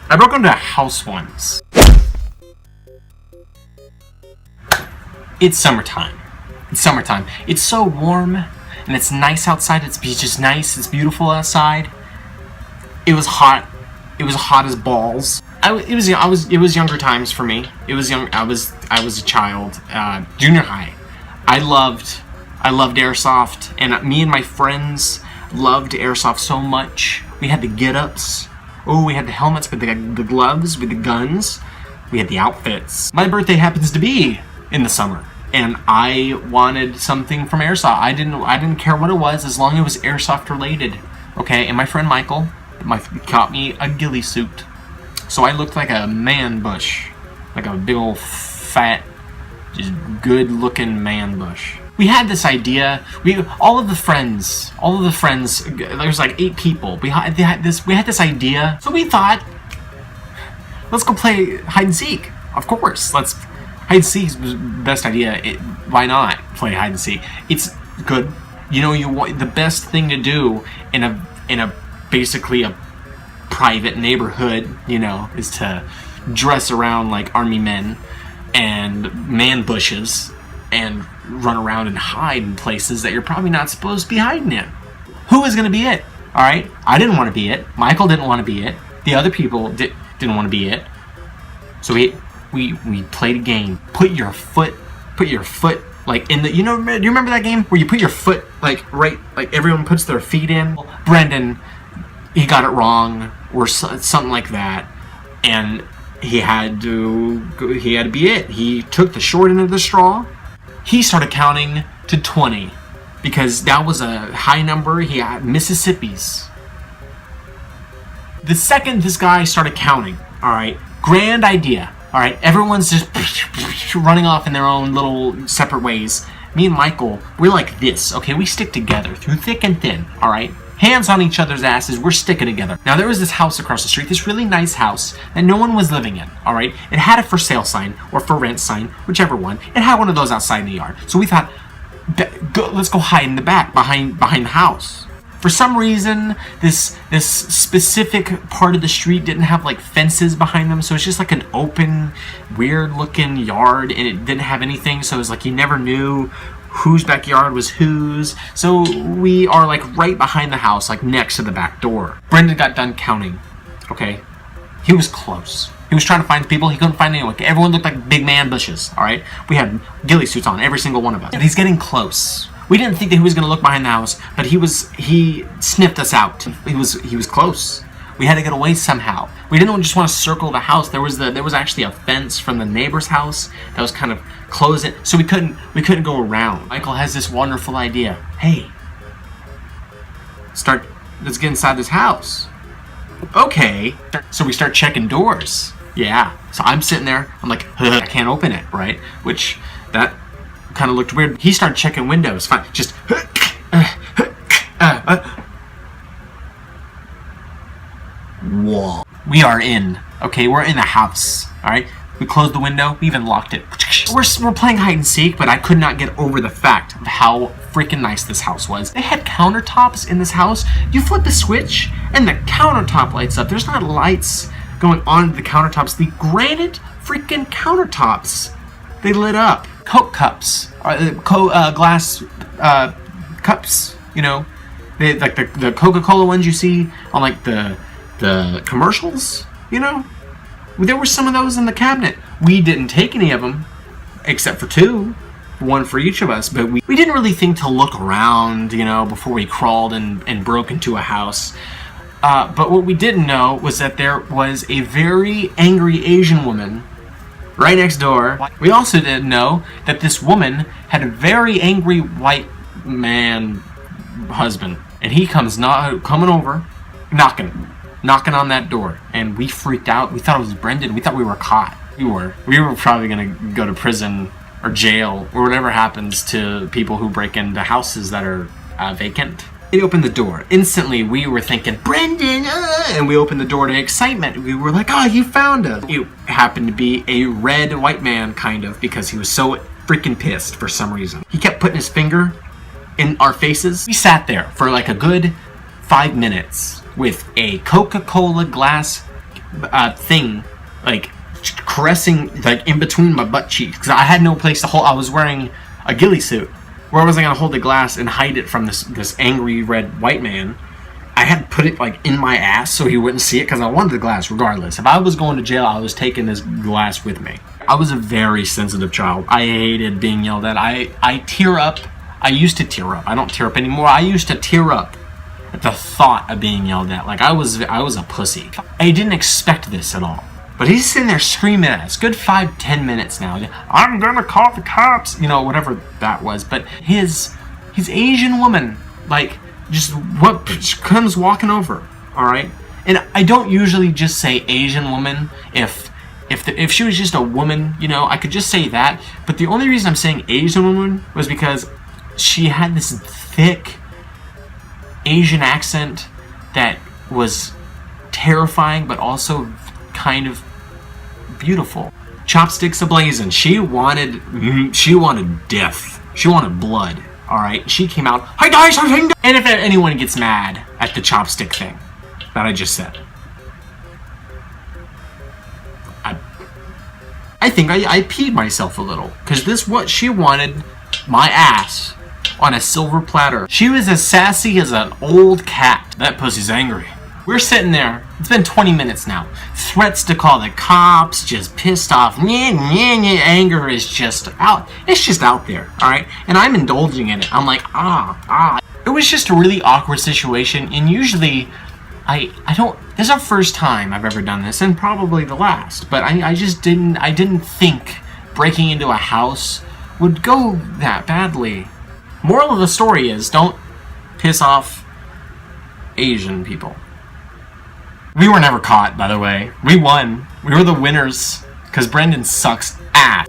I broke into a house once. It's summertime. It's summertime. It's so warm and it's nice outside. It's just nice. It's beautiful outside. It was hot. It was hot as balls. It was younger times for me. It was young. I was a child. Junior high. I loved airsoft, and me and my friends loved airsoft so much. We had the get-ups. Oh, we had the helmets with the gloves, with the guns. We had the outfits. My birthday happens to be in the summer, and I wanted something from airsoft. I didn't care what it was as long as it was airsoft related. Okay, and my friend Michael got me a ghillie suit, so I looked like a man bush, like a big old fat, just good looking man bush. We had this idea. All of the friends. There was like 8 people. We had this idea. So we thought, let's go play hide and seek. Of course, hide and seek is the best idea. Why not play hide and seek? It's good. You know, the best thing to do in a basically a private neighborhood, you know, is to dress around like army men and man bushes and run around and hide in places that you're probably not supposed to be hiding in. Who is going to be it? All right, I didn't want to be it. Michael didn't want to be it. The other people didn't want to be it. So we played a game. Put your foot like in the, do you remember that game where you put your foot like everyone puts their feet in? Brendan, he got it wrong or something like that, and he had to be it. He took the short end of the straw. He started counting to 20 because that was a high number. He had Mississippi's. The second this guy started counting, all right, grand idea. All right, everyone's just running off in their own little separate ways. Me and Michael, we're like this, okay? We stick together through thick and thin, all right? Hands on each other's asses, we're sticking together. Now, there was this house across the street, this really nice house that no one was living in, all right? It had a for sale sign or for rent sign, whichever one. It had one of those outside in the yard. So we thought, let's go hide in the back behind the house. For some reason, this specific part of the street didn't have like fences behind them, so it's just like an open, weird-looking yard, and it didn't have anything, so it was like you never knew whose backyard was whose. So we are like right behind the house, like next to the back door. Brendan got done counting, okay? He was close. He was trying to find people. He couldn't find anyone. Everyone looked like big man bushes, all right? We had ghillie suits on, every single one of us. And he's getting close. We didn't think that he was going to look behind the house, but he sniffed us out. He was close. We had to get away somehow. We didn't just want to circle the house. There was actually a fence from the neighbor's house that was kind of closed it, so we couldn't go around. Michael has this wonderful idea. Hey, let's get inside this house. Okay, so we start checking doors. Yeah, so I'm sitting there. I'm like, I can't open it, right? Which that kind of looked weird. He started checking windows. Fine, just. Whoa. We are in. Okay, we're in the house. All right. We closed the window. We even locked it. We're playing hide and seek, but I could not get over the fact of how freaking nice this house was. They had countertops in this house. You flip the switch, and the countertop lights up. There's not lights going on the countertops. The granite freaking countertops, they lit up. Coke cups, glass cups. You know, they like the Coca-Cola ones you see on like the commercials. You know. There were some of those in the cabinet. We didn't take any of them, except for 2, one for each of us, but we didn't really think to look around, you know, before we crawled and broke into a house. But what we didn't know was that there was a very angry Asian woman right next door. We also didn't know that this woman had a very angry white man husband, and he coming over, knocking on that door, and we freaked out. We thought it was Brendan. We thought we were caught. We were probably gonna go to prison or jail or whatever happens to people who break into houses that are vacant. He opened the door. Instantly, we were thinking, Brendan, and we opened the door to excitement. We were like, oh, you found us. It happened to be a red white man, kind of, because he was so freaking pissed for some reason. He kept putting his finger in our faces. We sat there for like a good 5 minutes with a Coca-Cola glass thing, like caressing like in between my butt cheeks because I had no place to hold. I was wearing a ghillie suit. Where was I gonna hold the glass and hide it from this angry red white man? I had to put it like in my ass so he wouldn't see it because I wanted the glass regardless. If I was going to jail, I was taking this glass with me. I was a very sensitive child. I hated being yelled at. I tear up. I used to tear up. I don't tear up anymore. I used to tear up at the thought of being yelled at. Like I was a pussy. I didn't expect this at all. But he's sitting there screaming at us. Good 5-10 minutes now. I'm gonna call the cops. You know, whatever that was. But his Asian woman, like, just what comes walking over. All right. And I don't usually just say Asian woman if she was just a woman, you know, I could just say that. But the only reason I'm saying Asian woman was because she had this thick Asian accent that was terrifying, but also kind of beautiful. Chopsticks ablazing. She wanted death. She wanted blood. All right. She came out. Hi guys, and if anyone gets mad at the chopstick thing that I just said, I think I peed myself a little because what she wanted my ass on a silver platter. She was as sassy as an old cat. That pussy's angry. We're sitting there. It's been 20 minutes now. Threats to call the cops, just pissed off. Anger is just out. It's just out there, all right? And I'm indulging in it. I'm like, It was just a really awkward situation, and usually I don't. This is the first time I've ever done this, and probably the last. But I just didn't think breaking into a house would go that badly. Moral of the story is, don't piss off Asian people. We were never caught, by the way. We won. We were the winners because Brendan sucks ass.